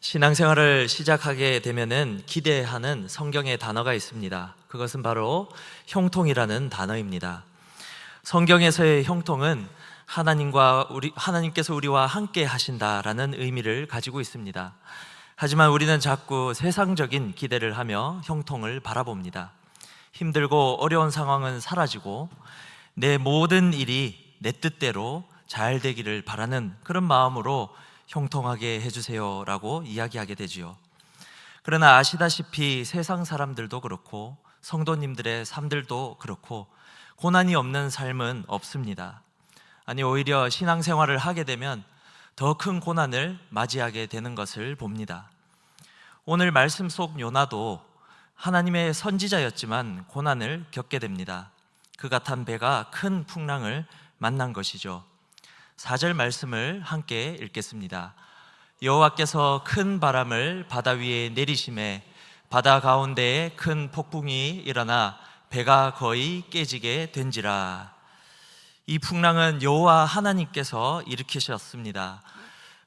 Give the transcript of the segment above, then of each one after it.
신앙생활을 시작하게 되면은 기대하는 성경의 단어가 있습니다. 그것은 바로 형통이라는 단어입니다. 성경에서의 형통은 하나님께서 우리와 함께 하신다라는 의미를 가지고 있습니다. 하지만 우리는 자꾸 세상적인 기대를 하며 형통을 바라봅니다. 힘들고 어려운 상황은 사라지고 내 모든 일이 내 뜻대로 잘 되기를 바라는 그런 마음으로 형통하게 해주세요 라고 이야기하게 되지요. 그러나 아시다시피 세상 사람들도 그렇고 성도님들의 삶들도 그렇고 고난이 없는 삶은 없습니다. 아니, 오히려 신앙생활을 하게 되면 더 큰 고난을 맞이하게 되는 것을 봅니다. 오늘 말씀 속 요나도 하나님의 선지자였지만 고난을 겪게 됩니다. 그가 탄 배가 큰 풍랑을 만난 것이죠. 4절 말씀을 함께 읽겠습니다. 여호와께서 큰 바람을 바다 위에 내리심에 바다 가운데에 큰 폭풍이 일어나 배가 거의 깨지게 된지라. 이 풍랑은 여호와 하나님께서 일으키셨습니다.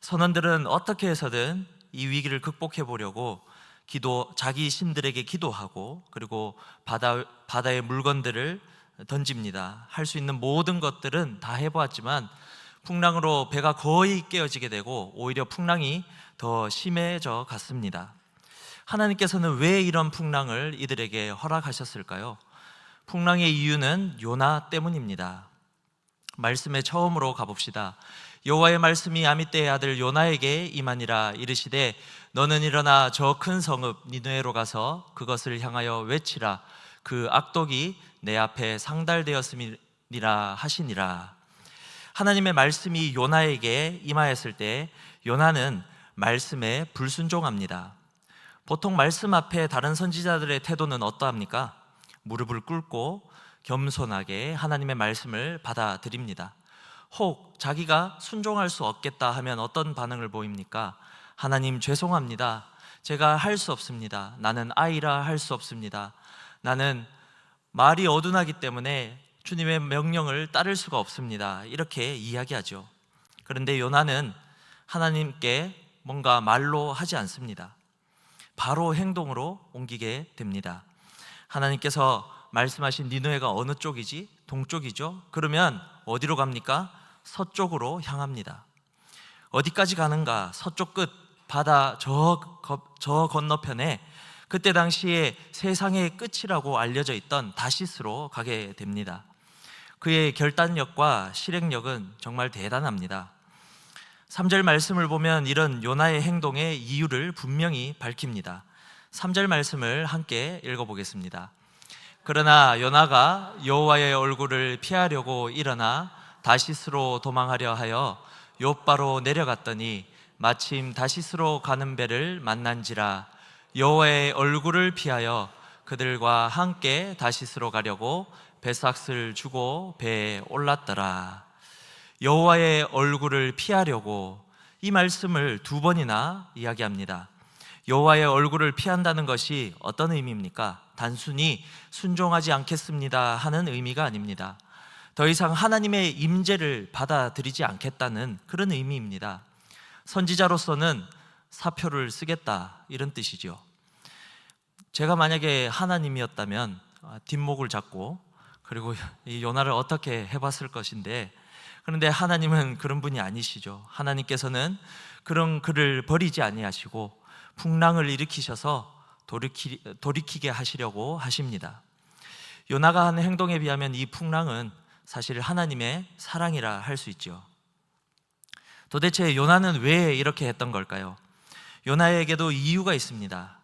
선원들은 어떻게 해서든 이 위기를 극복해 보려고 자기 신들에게 기도하고 그리고 바다의 물건들을 던집니다. 할 수 있는 모든 것들은 다 해보았지만 풍랑으로 배가 거의 깨어지게 되고 오히려 풍랑이 더 심해져 갔습니다. 하나님께서는 왜 이런 풍랑을 이들에게 허락하셨을까요? 풍랑의 이유는 요나 때문입니다. 말씀에 처음으로 가봅시다. 여호와의 말씀이 아미떼의 아들 요나에게 임하니라. 이르시되 너는 일어나 저 큰 성읍 니느웨로 가서 그것을 향하여 외치라. 그 악독이 내 앞에 상달되었음이니라 하시니라. 하나님의 말씀이 요나에게 임하였을 때 요나는 말씀에 불순종합니다. 보통 말씀 앞에 다른 선지자들의 태도는 어떠합니까? 무릎을 꿇고 겸손하게 하나님의 말씀을 받아들입니다. 혹 자기가 순종할 수 없겠다 하면 어떤 반응을 보입니까? 하나님 죄송합니다. 제가 할 수 없습니다. 나는 아이라 할 수 없습니다. 나는 말이 어둔하기 때문에 주님의 명령을 따를 수가 없습니다. 이렇게 이야기하죠. 그런데 요나는 하나님께 뭔가 말로 하지 않습니다. 바로 행동으로 옮기게 됩니다. 하나님께서 말씀하신 니느웨가 어느 쪽이지? 동쪽이죠? 그러면 어디로 갑니까? 서쪽으로 향합니다. 어디까지 가는가? 서쪽 끝 바다 저 건너편에 그때 당시에 세상의 끝이라고 알려져 있던 다시스로 가게 됩니다. 그의 결단력과 실행력은 정말 대단합니다. 3절 말씀을 보면 이런 요나의 행동의 이유를 분명히 밝힙니다. 3절 말씀을 함께 읽어보겠습니다. 그러나 요나가 여호와의 얼굴을 피하려고 일어나 다시스로 도망하려 하여 욥바로 내려갔더니 마침 다시스로 가는 배를 만난지라. 여호와의 얼굴을 피하여 그들과 함께 다시스로 가려고 배삭을 주고 배에 올랐더라. 여호와의 얼굴을 피하려고, 이 말씀을 2번이나 이야기합니다. 여호와의 얼굴을 피한다는 것이 어떤 의미입니까? 단순히 순종하지 않겠습니다 하는 의미가 아닙니다. 더 이상 하나님의 임재를 받아들이지 않겠다는 그런 의미입니다. 선지자로서는 사표를 쓰겠다, 이런 뜻이죠. 제가 만약에 하나님이었다면 뒷목을 잡고 그리고 이 요나를 어떻게 해봤을 것인데, 그런데 하나님은 그런 분이 아니시죠. 하나님께서는 그런 그를 버리지 아니하시고 풍랑을 일으키셔서 돌이키게 하시려고 하십니다. 요나가 하는 행동에 비하면 이 풍랑은 사실 하나님의 사랑이라 할 수 있죠. 도대체 요나는 왜 이렇게 했던 걸까요? 요나에게도 이유가 있습니다.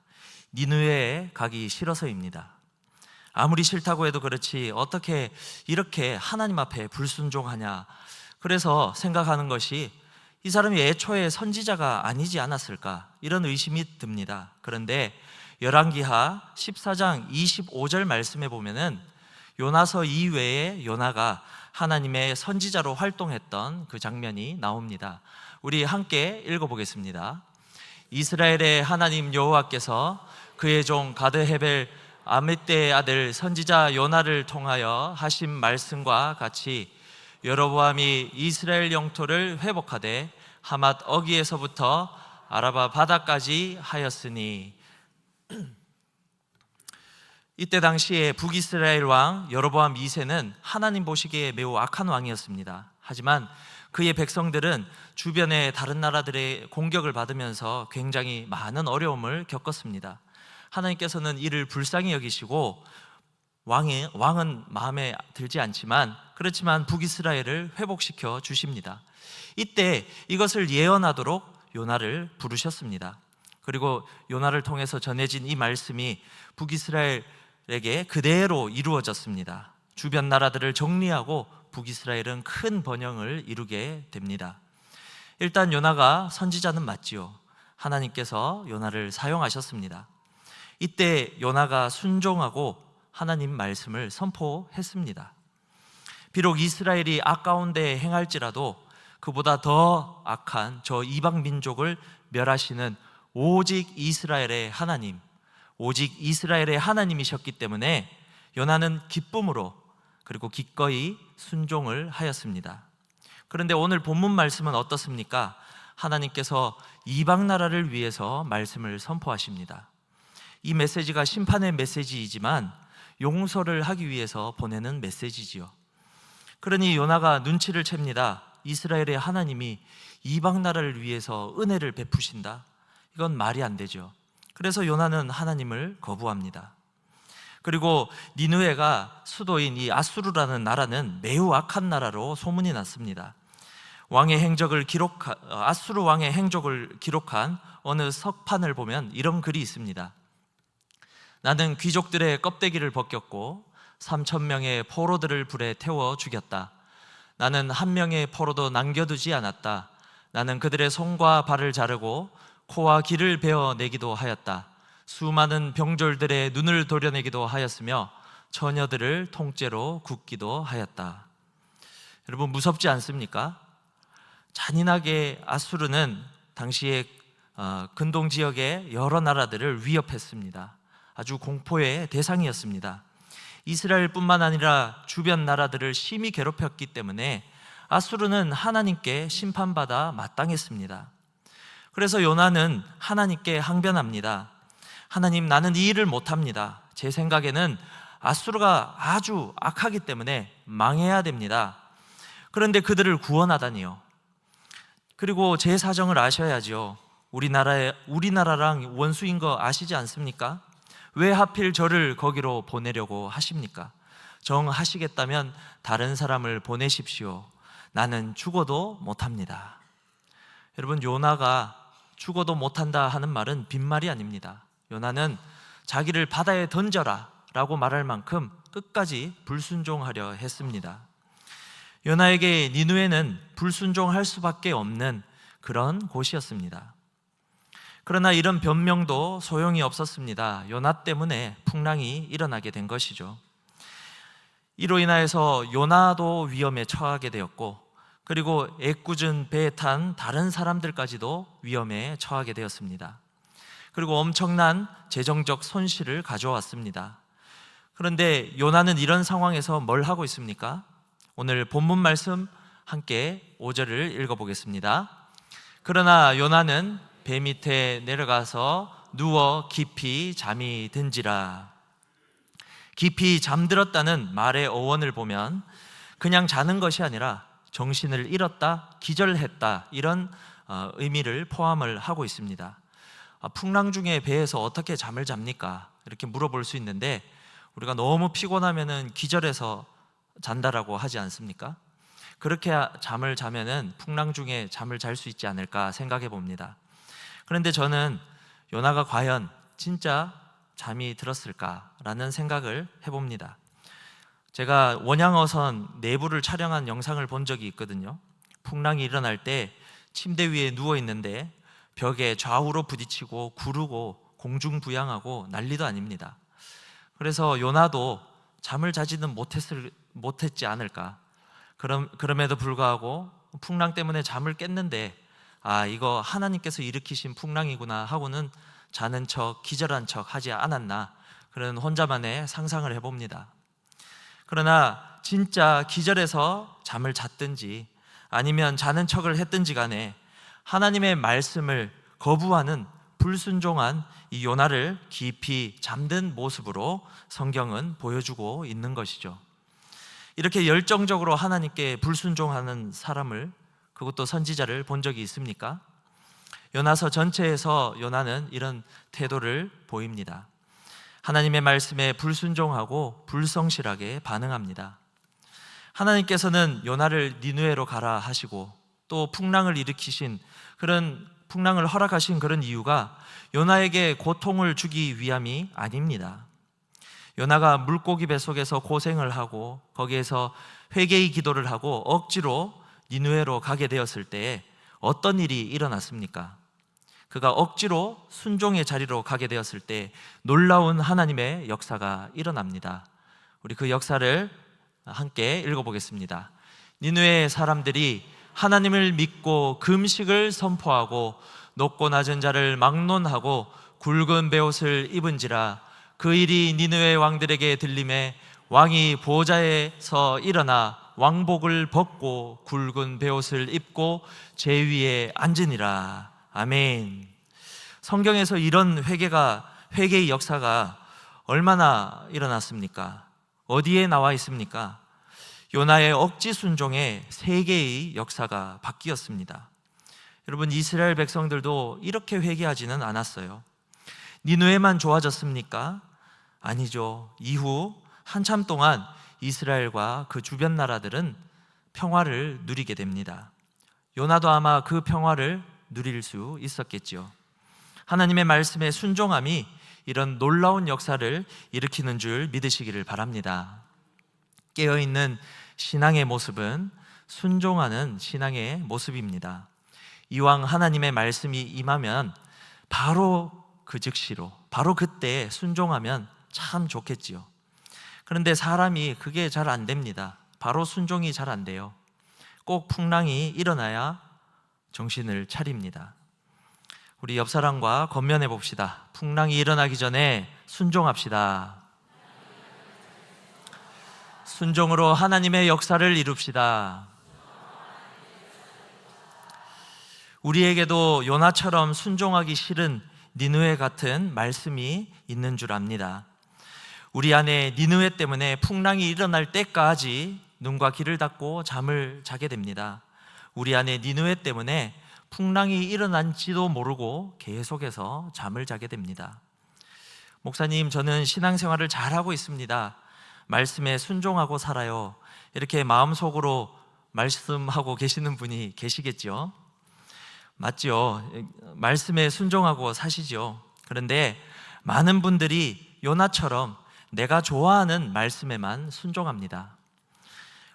니느웨에 가기 싫어서입니다. 아무리 싫다고 해도 그렇지 어떻게 이렇게 하나님 앞에 불순종하냐. 그래서 생각하는 것이 이 사람이 애초에 선지자가 아니지 않았을까, 이런 의심이 듭니다. 그런데 열왕기하 14장 25절 말씀에 보면은 요나서 이외에 요나가 하나님의 선지자로 활동했던 그 장면이 나옵니다. 우리 함께 읽어보겠습니다. 이스라엘의 하나님 여호와께서 그의 종 가드헤벨 아미떼의 아들 선지자 요나를 통하여 하신 말씀과 같이 여로보암이 이스라엘 영토를 회복하되 하맛 어기에서부터 아라바 바다까지 하였으니. 이때 당시에 북이스라엘 왕 여로보암 2세는 하나님 보시기에 매우 악한 왕이었습니다. 하지만 그의 백성들은 주변의 다른 나라들의 공격을 받으면서 굉장히 많은 어려움을 겪었습니다. 하나님께서는 이를 불쌍히 여기시고 왕은 마음에 들지 않지만 그렇지만 북이스라엘을 회복시켜 주십니다. 이때 이것을 예언하도록 요나를 부르셨습니다. 그리고 요나를 통해서 전해진 이 말씀이 북이스라엘에게 그대로 이루어졌습니다. 주변 나라들을 정리하고 북이스라엘은 큰 번영을 이루게 됩니다. 일단 요나가 선지자는 맞지요. 하나님께서 요나를 사용하셨습니다. 이때 요나가 순종하고 하나님 말씀을 선포했습니다. 비록 이스라엘이 아까운데 행할지라도 그보다 더 악한 저 이방 민족을 멸하시는 오직 이스라엘의 하나님, 오직 이스라엘의 하나님이셨기 때문에 요나는 기쁨으로 그리고 기꺼이 순종을 하였습니다. 그런데 오늘 본문 말씀은 어떻습니까? 하나님께서 이방 나라를 위해서 말씀을 선포하십니다. 이 메시지가 심판의 메시지이지만 용서를 하기 위해서 보내는 메시지지요. 그러니 요나가 눈치를 챕니다. 이스라엘의 하나님이 이방 나라를 위해서 은혜를 베푸신다? 이건 말이 안 되죠. 그래서 요나는 하나님을 거부합니다. 그리고 니느웨가 수도인 이 아수르라는 나라는 매우 악한 나라로 소문이 났습니다. 아수르 왕의 행적을 기록한 어느 석판을 보면 이런 글이 있습니다. 나는 귀족들의 껍데기를 벗겼고 3,000명의 포로들을 불에 태워 죽였다. 나는 한 명의 포로도 남겨두지 않았다. 나는 그들의 손과 발을 자르고 코와 귀를 베어내기도 하였다. 수많은 병졸들의 눈을 도려내기도 하였으며 처녀들을 통째로 굽기도 하였다. 여러분, 무섭지 않습니까? 잔인하게 아수르는 당시에 근동 지역의 여러 나라들을 위협했습니다. 아주 공포의 대상이었습니다. 이스라엘뿐만 아니라 주변 나라들을 심히 괴롭혔기 때문에 아수르는 하나님께 심판받아 마땅했습니다. 그래서 요나는 하나님께 항변합니다. 하나님, 나는 이 일을 못합니다. 제 생각에는 아수르가 아주 악하기 때문에 망해야 됩니다. 그런데 그들을 구원하다니요. 그리고 제 사정을 아셔야죠. 우리나라랑 원수인 거 아시지 않습니까? 왜 하필 저를 거기로 보내려고 하십니까? 정하시겠다면 다른 사람을 보내십시오. 나는 죽어도 못합니다. 여러분, 요나가 죽어도 못한다 하는 말은 빈말이 아닙니다. 요나는 자기를 바다에 던져라 라고 말할 만큼 끝까지 불순종하려 했습니다. 요나에게 니느웨는 불순종할 수밖에 없는 그런 곳이었습니다. 그러나 이런 변명도 소용이 없었습니다. 요나 때문에 풍랑이 일어나게 된 것이죠. 이로 인하여서 요나도 위험에 처하게 되었고, 그리고 애꿎은 배에 탄 다른 사람들까지도 위험에 처하게 되었습니다. 그리고 엄청난 재정적 손실을 가져왔습니다. 그런데 요나는 이런 상황에서 뭘 하고 있습니까? 오늘 본문 말씀 함께 5절을 읽어보겠습니다. 그러나 요나는 배 밑에 내려가서 누워 깊이 잠이 든지라. 깊이 잠들었다는 말의 어원을 보면 그냥 자는 것이 아니라 정신을 잃었다, 기절했다, 이런 의미를 포함을 하고 있습니다. 풍랑 중에 배에서 어떻게 잠을 잡니까? 이렇게 물어볼 수 있는데, 우리가 너무 피곤하면은 기절해서 잔다라고 하지 않습니까? 그렇게 잠을 자면은 풍랑 중에 잠을 잘 수 있지 않을까 생각해 봅니다. 그런데 저는 요나가 과연 진짜 잠이 들었을까라는 생각을 해봅니다. 제가 원양어선 내부를 촬영한 영상을 본 적이 있거든요. 풍랑이 일어날 때 침대 위에 누워 있는데 벽에 좌우로 부딪히고 구르고 공중부양하고 난리도 아닙니다. 그래서 요나도 잠을 자지는 못했지 않을까. 그럼에도 불구하고 풍랑 때문에 잠을 깼는데, 이거 하나님께서 일으키신 풍랑이구나 하고는 자는 척, 기절한 척 하지 않았나, 그런 혼자만의 상상을 해봅니다. 그러나 진짜 기절해서 잠을 잤든지 아니면 자는 척을 했든지 간에 하나님의 말씀을 거부하는 불순종한 이 요나를 깊이 잠든 모습으로 성경은 보여주고 있는 것이죠. 이렇게 열정적으로 하나님께 불순종하는 사람을, 그것도 선지자를 본 적이 있습니까? 요나서 전체에서 요나는 이런 태도를 보입니다. 하나님의 말씀에 불순종하고 불성실하게 반응합니다. 하나님께서는 요나를 니느웨로 가라 하시고 또 풍랑을 일으키신, 그런 풍랑을 허락하신 그런 이유가 요나에게 고통을 주기 위함이 아닙니다. 요나가 물고기 뱃속에서 고생을 하고 거기에서 회개의 기도를 하고 억지로 니느웨로 가게 되었을 때에 어떤 일이 일어났습니까? 그가 억지로 순종의 자리로 가게 되었을 때 놀라운 하나님의 역사가 일어납니다. 우리 그 역사를 함께 읽어보겠습니다. 니느웨의 사람들이 하나님을 믿고 금식을 선포하고 높고 낮은 자를 막론하고 굵은 베옷을 입은지라. 그 일이 니느웨 왕들에게 들림에 왕이 보좌에서 일어나 왕복을 벗고 굵은 베옷을 입고 제 위에 앉으니라. 아멘. 성경에서 이런 회개의 역사가 얼마나 일어났습니까? 어디에 나와 있습니까? 요나의 억지 순종에 세계의 역사가 바뀌었습니다. 여러분, 이스라엘 백성들도 이렇게 회개하지는 않았어요. 니느웨만 좋아졌습니까? 아니죠. 이후 한참 동안 이스라엘과 그 주변 나라들은 평화를 누리게 됩니다. 요나도 아마 그 평화를 누릴 수 있었겠죠. 하나님의 말씀에 순종함이 이런 놀라운 역사를 일으키는 줄 믿으시기를 바랍니다. 깨어있는 신앙의 모습은 순종하는 신앙의 모습입니다. 이왕 하나님의 말씀이 임하면 바로 그 즉시로, 바로 그때 순종하면 참 좋겠지요. 그런데 사람이 그게 잘 안 됩니다. 바로 순종이 잘 안 돼요. 꼭 풍랑이 일어나야 정신을 차립니다. 우리 옆 사람과 권면해 봅시다. 풍랑이 일어나기 전에 순종합시다. 순종으로 하나님의 역사를 이룹시다. 우리에게도 요나처럼 순종하기 싫은 니느웨 같은 말씀이 있는 줄 압니다. 우리 안에 니느웨 때문에 풍랑이 일어날 때까지 눈과 귀를 닫고 잠을 자게 됩니다. 우리 안에 니느웨 때문에 풍랑이 일어난지도 모르고 계속해서 잠을 자게 됩니다. 목사님, 저는 신앙생활을 잘하고 있습니다. 말씀에 순종하고 살아요. 이렇게 마음속으로 말씀하고 계시는 분이 계시겠죠? 맞죠? 말씀에 순종하고 사시죠. 그런데 많은 분들이 요나처럼 내가 좋아하는 말씀에만 순종합니다.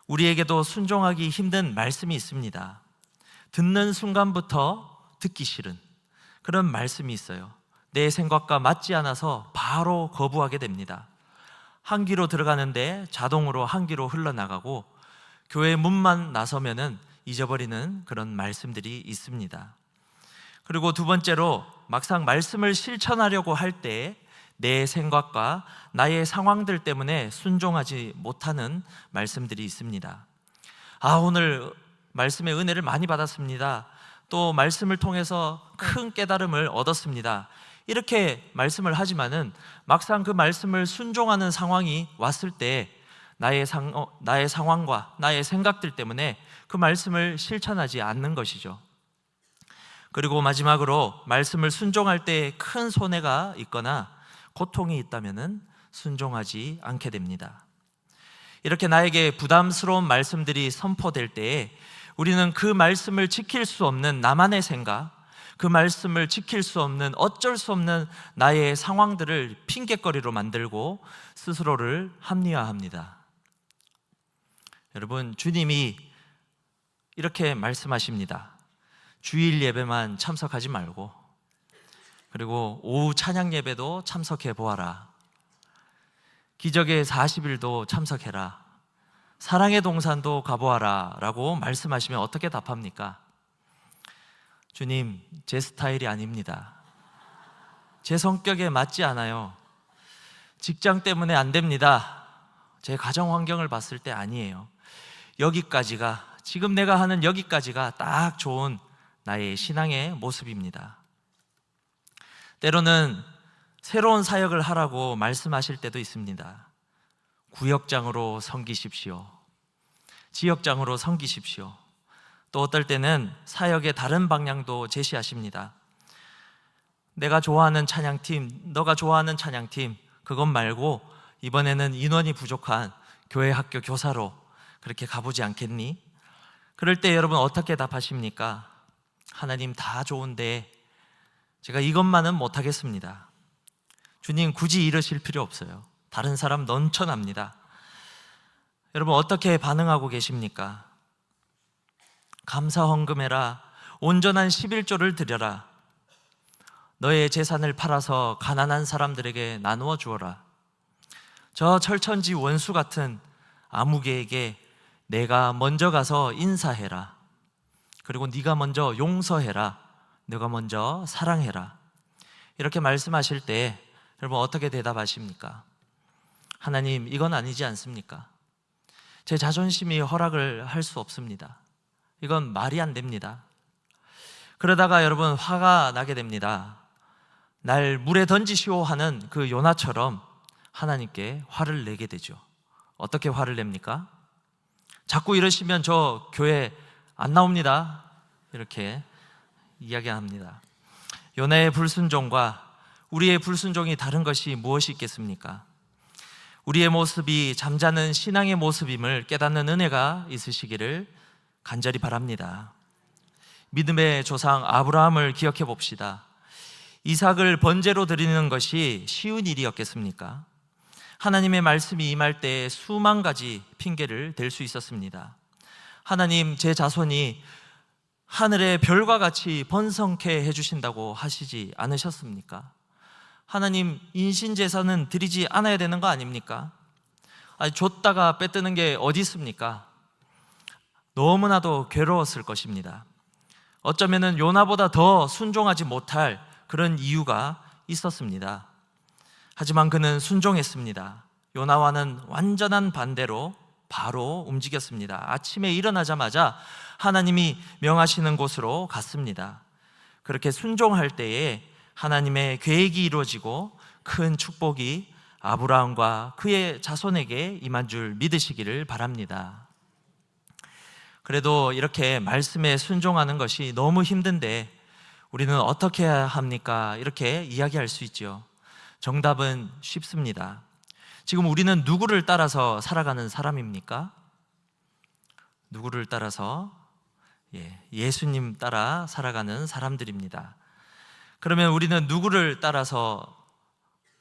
우리에게도 순종하기 힘든 말씀이 있습니다. 듣는 순간부터 듣기 싫은 그런 말씀이 있어요. 내 생각과 맞지 않아서 바로 거부하게 됩니다. 한 귀로 들어가는데 자동으로 한 귀로 흘러나가고 교회 문만 나서면은 잊어버리는 그런 말씀들이 있습니다. 그리고 두 번째로, 막상 말씀을 실천하려고 할 때 내 생각과 나의 상황들 때문에 순종하지 못하는 말씀들이 있습니다. 오늘 말씀의 은혜를 많이 받았습니다. 또 말씀을 통해서 큰 깨달음을 얻었습니다. 이렇게 말씀을 하지만은 막상 그 말씀을 순종하는 상황이 왔을 때 나의 상황과 나의 생각들 때문에 그 말씀을 실천하지 않는 것이죠. 그리고 마지막으로, 말씀을 순종할 때 큰 손해가 있거나 고통이 있다면은 순종하지 않게 됩니다. 이렇게 나에게 부담스러운 말씀들이 선포될 때에 우리는 그 말씀을 지킬 수 없는 나만의 생각, 그 말씀을 지킬 수 없는 어쩔 수 없는 나의 상황들을 핑계거리로 만들고 스스로를 합리화합니다. 여러분, 주님이 이렇게 말씀하십니다. 주일 예배만 참석하지 말고, 그리고 오후 찬양 예배도 참석해 보아라. 기적의 40일도 참석해라. 사랑의 동산도 가보아라 라고 말씀하시면 어떻게 답합니까? 주님, 제 스타일이 아닙니다. 제 성격에 맞지 않아요. 직장 때문에 안 됩니다. 제 가정 환경을 봤을 때 아니에요. 지금 내가 하는 여기까지가 딱 좋은 나의 신앙의 모습입니다. 때로는 새로운 사역을 하라고 말씀하실 때도 있습니다. 구역장으로 섬기십시오. 지역장으로 섬기십시오. 또 어떨 때는 사역의 다른 방향도 제시하십니다. 내가 좋아하는 찬양팀, 너가 좋아하는 찬양팀, 그것 말고 이번에는 인원이 부족한 교회 학교 교사로 그렇게 가보지 않겠니? 그럴 때 여러분 어떻게 답하십니까? 하나님 다 좋은데 제가 이것만은 못하겠습니다. 주님 굳이 이러실 필요 없어요. 다른 사람 넘쳐납니다. 여러분 어떻게 반응하고 계십니까? 감사 헌금해라. 온전한 11조를 드려라. 너의 재산을 팔아서 가난한 사람들에게 나누어 주어라. 저 철천지 원수 같은 아무개에게 내가 먼저 가서 인사해라. 그리고 네가 먼저 용서해라. 네가 먼저 사랑해라. 이렇게 말씀하실 때 여러분 어떻게 대답하십니까? 하나님 이건 아니지 않습니까? 제 자존심이 허락을 할 수 없습니다. 이건 말이 안 됩니다. 그러다가 여러분 화가 나게 됩니다. 날 물에 던지시오 하는 그 요나처럼 하나님께 화를 내게 되죠. 어떻게 화를 냅니까? 자꾸 이러시면 저 교회 안 나옵니다. 이렇게 이야기합니다. 요나의 불순종과 우리의 불순종이 다른 것이 무엇이 있겠습니까? 우리의 모습이 잠자는 신앙의 모습임을 깨닫는 은혜가 있으시기를 간절히 바랍니다. 믿음의 조상 아브라함을 기억해 봅시다. 이삭을 번제로 드리는 것이 쉬운 일이었겠습니까? 하나님의 말씀이 임할 때 수만 가지 핑계를 댈 수 있었습니다. 하나님 제 자손이 하늘의 별과 같이 번성케 해주신다고 하시지 않으셨습니까? 하나님 인신제사는 드리지 않아야 되는 거 아닙니까? 아니, 줬다가 빼뜨는 게 어디 있습니까? 너무나도 괴로웠을 것입니다. 어쩌면 요나보다 더 순종하지 못할 그런 이유가 있었습니다. 하지만 그는 순종했습니다. 요나와는 완전한 반대로 바로 움직였습니다. 아침에 일어나자마자 하나님이 명하시는 곳으로 갔습니다. 그렇게 순종할 때에 하나님의 계획이 이루어지고 큰 축복이 아브라함과 그의 자손에게 임한 줄 믿으시기를 바랍니다. 그래도 이렇게 말씀에 순종하는 것이 너무 힘든데 우리는 어떻게 해야 합니까? 이렇게 이야기할 수 있죠. 정답은 쉽습니다. 지금 우리는 누구를 따라서 살아가는 사람입니까? 누구를 따라서? 예수님 따라 살아가는 사람들입니다. 그러면 우리는 누구를 따라서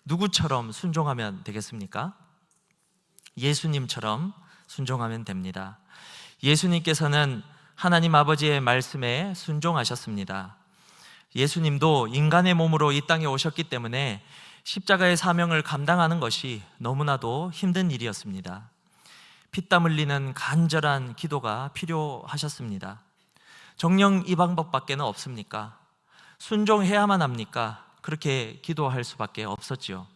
누구처럼 순종하면 되겠습니까? 예수님처럼 순종하면 됩니다. 예수님께서는 하나님 아버지의 말씀에 순종하셨습니다. 예수님도 인간의 몸으로 이 땅에 오셨기 때문에 십자가의 사명을 감당하는 것이 너무나도 힘든 일이었습니다. 피땀 흘리는 간절한 기도가 필요하셨습니다. 정녕 이 방법밖에는 없습니까? 순종해야만 합니까? 그렇게 기도할 수밖에 없었지요.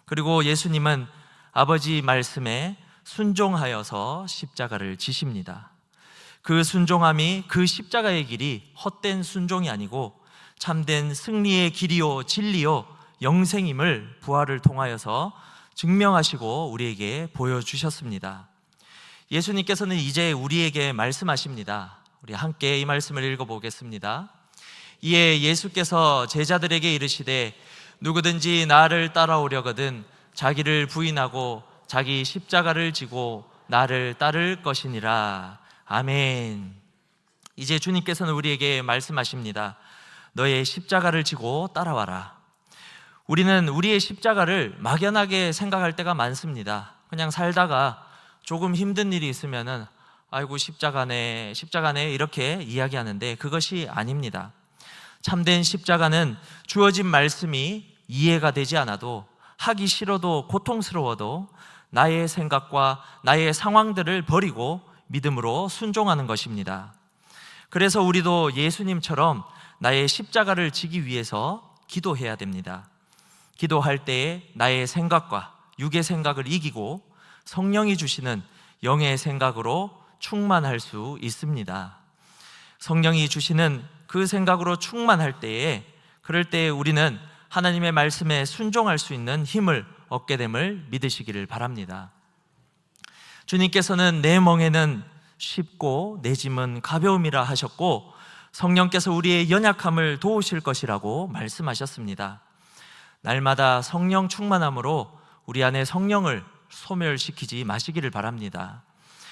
그리고 예수님은 아버지 말씀에 순종하여서 십자가를 지십니다. 그 순종함이 그 십자가의 길이 헛된 순종이 아니고 참된 승리의 길이요 진리요 영생임을 부활을 통하여서 증명하시고 우리에게 보여주셨습니다. 예수님께서는 이제 우리에게 말씀하십니다. 우리 함께 이 말씀을 읽어보겠습니다. 이에 예수께서 제자들에게 이르시되 누구든지 나를 따라오려거든 자기를 부인하고 자기 십자가를 지고 나를 따를 것이니라. 아멘. 이제 주님께서는 우리에게 말씀하십니다. 너의 십자가를 지고 따라와라. 우리는 우리의 십자가를 막연하게 생각할 때가 많습니다. 그냥 살다가 조금 힘든 일이 있으면은 아이고 십자가네 이렇게 이야기하는데 그것이 아닙니다. 참된 십자가는 주어진 말씀이 이해가 되지 않아도 하기 싫어도 고통스러워도 나의 생각과 나의 상황들을 버리고 믿음으로 순종하는 것입니다. 그래서 우리도 예수님처럼 나의 십자가를 지기 위해서 기도해야 됩니다. 기도할 때에 나의 생각과 육의 생각을 이기고 성령이 주시는 영의 생각으로 충만할 수 있습니다. 성령이 주시는 그 생각으로 충만할 때에 그럴 때에 우리는 하나님의 말씀에 순종할 수 있는 힘을 얻게 됨을 믿으시기를 바랍니다. 주님께서는 내 멍에는 쉽고 내 짐은 가벼움이라 하셨고, 성령께서 우리의 연약함을 도우실 것이라고 말씀하셨습니다. 날마다 성령 충만함으로 우리 안에 성령을 소멸시키지 마시기를 바랍니다.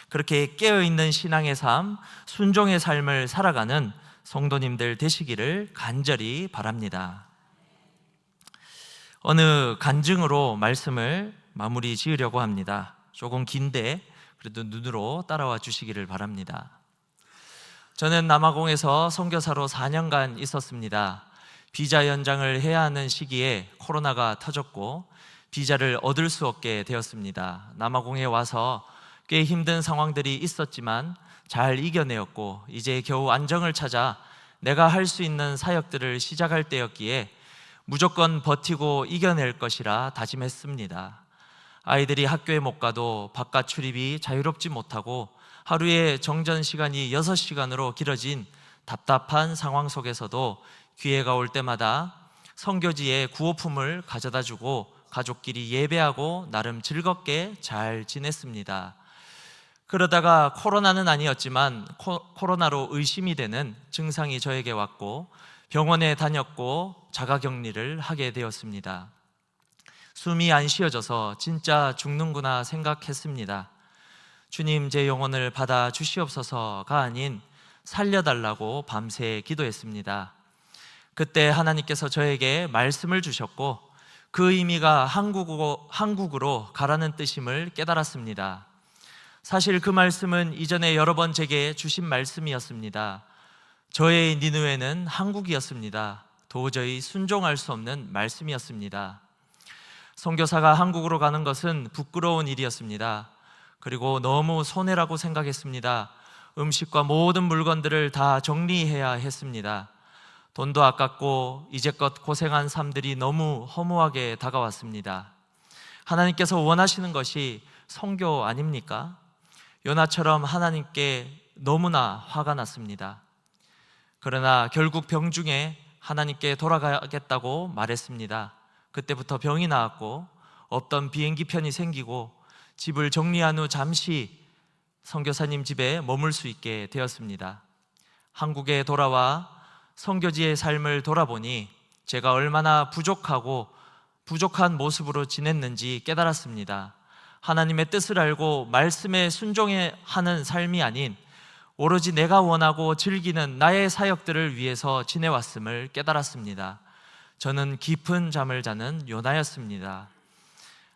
그렇게 깨어있는 신앙의 삶, 순종의 삶을 살아가는 성도님들 되시기를 간절히 바랍니다. 어느 간증으로 말씀을 마무리 지으려고 합니다. 조금 긴데 그래도 눈으로 따라와 주시기를 바랍니다. 저는 남아공에서 선교사로 4년간 있었습니다. 비자 연장을 해야 하는 시기에 코로나가 터졌고 비자를 얻을 수 없게 되었습니다. 남아공에 와서 꽤 힘든 상황들이 있었지만 잘 이겨내었고, 이제 겨우 안정을 찾아 내가 할 수 있는 사역들을 시작할 때였기에 무조건 버티고 이겨낼 것이라 다짐했습니다. 아이들이 학교에 못 가도 바깥 출입이 자유롭지 못하고 하루에 정전 시간이 6시간으로 길어진 답답한 상황 속에서도 기회가 올 때마다 선교지에 구호품을 가져다 주고 가족끼리 예배하고 나름 즐겁게 잘 지냈습니다. 그러다가 코로나는 아니었지만 코로나로 의심이 되는 증상이 저에게 왔고 병원에 다녔고 자가격리를 하게 되었습니다. 숨이 안 쉬어져서 진짜 죽는구나 생각했습니다. 주님, 제 영혼을 받아 주시옵소서가 아닌 살려달라고 밤새 기도했습니다. 그때 하나님께서 저에게 말씀을 주셨고 그 의미가 한국으로 가라는 뜻임을 깨달았습니다. 사실 그 말씀은 이전에 여러 번 제게 주신 말씀이었습니다. 저의 니느웨는 한국이었습니다. 도저히 순종할 수 없는 말씀이었습니다. 선교사가 한국으로 가는 것은 부끄러운 일이었습니다. 그리고 너무 손해라고 생각했습니다. 음식과 모든 물건들을 다 정리해야 했습니다. 돈도 아깝고 이제껏 고생한 삶들이 너무 허무하게 다가왔습니다. 하나님께서 원하시는 것이 선교 아닙니까? 요나처럼 하나님께 너무나 화가 났습니다. 그러나 결국 병중에 하나님께 돌아가겠다고 말했습니다. 그때부터 병이 나았고 없던 비행기 편이 생기고 집을 정리한 후 잠시 선교사님 집에 머물 수 있게 되었습니다. 한국에 돌아와 선교지의 삶을 돌아보니 제가 얼마나 부족한 모습으로 지냈는지 깨달았습니다. 하나님의 뜻을 알고 말씀에 순종하는 삶이 아닌 오로지 내가 원하고 즐기는 나의 사역들을 위해서 지내왔음을 깨달았습니다. 저는 깊은 잠을 자는 요나였습니다.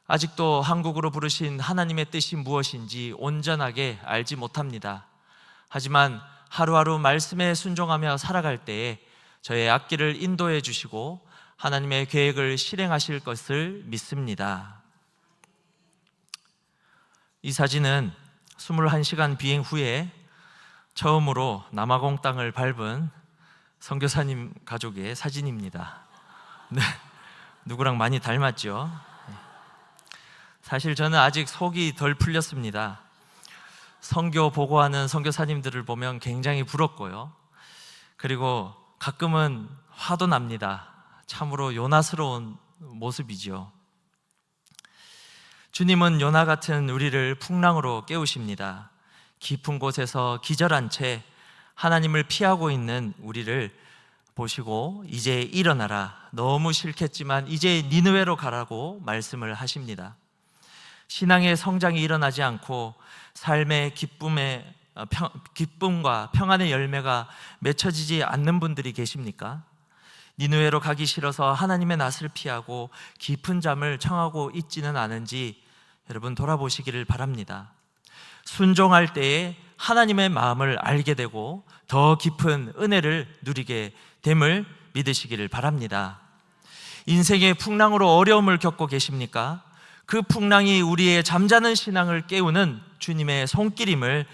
아직도 한국으로 부르신 하나님의 뜻이 무엇인지 온전하게 알지 못합니다. 하지만 하루하루 말씀에 순종하며 살아갈 때에 저의 앞길을 인도해 주시고 하나님의 계획을 실행하실 것을 믿습니다. 이 사진은 21시간 비행 후에 처음으로 남아공 땅을 밟은 선교사님 가족의 사진입니다. 네, 누구랑 많이 닮았죠? 사실 저는 아직 속이 덜 풀렸습니다. 선교 보고하는 선교사님들을 보면 굉장히 부럽고요. 그리고 가끔은 화도 납니다. 참으로 요나스러운 모습이죠. 주님은 요나 같은 우리를 풍랑으로 깨우십니다. 깊은 곳에서 기절한 채 하나님을 피하고 있는 우리를 보시고 이제 일어나라, 너무 싫겠지만 이제 니느웨로 가라고 말씀을 하십니다. 신앙의 성장이 일어나지 않고 삶의 기쁨과 평안의 열매가 맺혀지지 않는 분들이 계십니까? 니느웨로 가기 싫어서 하나님의 낯을 피하고 깊은 잠을 청하고 있지는 않은지 여러분 돌아보시기를 바랍니다. 순종할 때에 하나님의 마음을 알게 되고 더 깊은 은혜를 누리게 됨을 믿으시기를 바랍니다. 인생의 풍랑으로 어려움을 겪고 계십니까? 그 풍랑이 우리의 잠자는 신앙을 깨우는 주님의 손길임을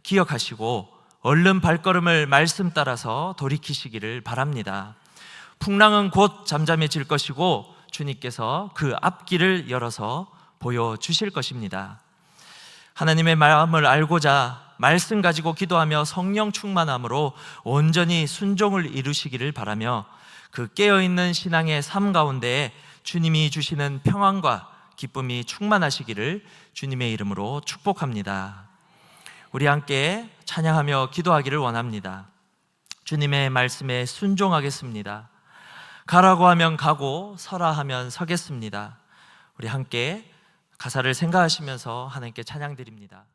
기억하시고 얼른 발걸음을 말씀 따라서 돌이키시기를 바랍니다. 풍랑은 곧 잠잠해질 것이고 주님께서 그 앞길을 열어서 보여주실 것입니다. 하나님의 마음을 알고자 말씀 가지고 기도하며 성령 충만함으로 온전히 순종을 이루시기를 바라며 그 깨어있는 신앙의 삶 가운데 주님이 주시는 평안과 기쁨이 충만하시기를 주님의 이름으로 축복합니다. 우리 함께 찬양하며 기도하기를 원합니다. 주님의 말씀에 순종하겠습니다. 가라고 하면 가고 서라 하면 서겠습니다. 우리 함께 가사를 생각하시면서 하나님께 찬양 드립니다.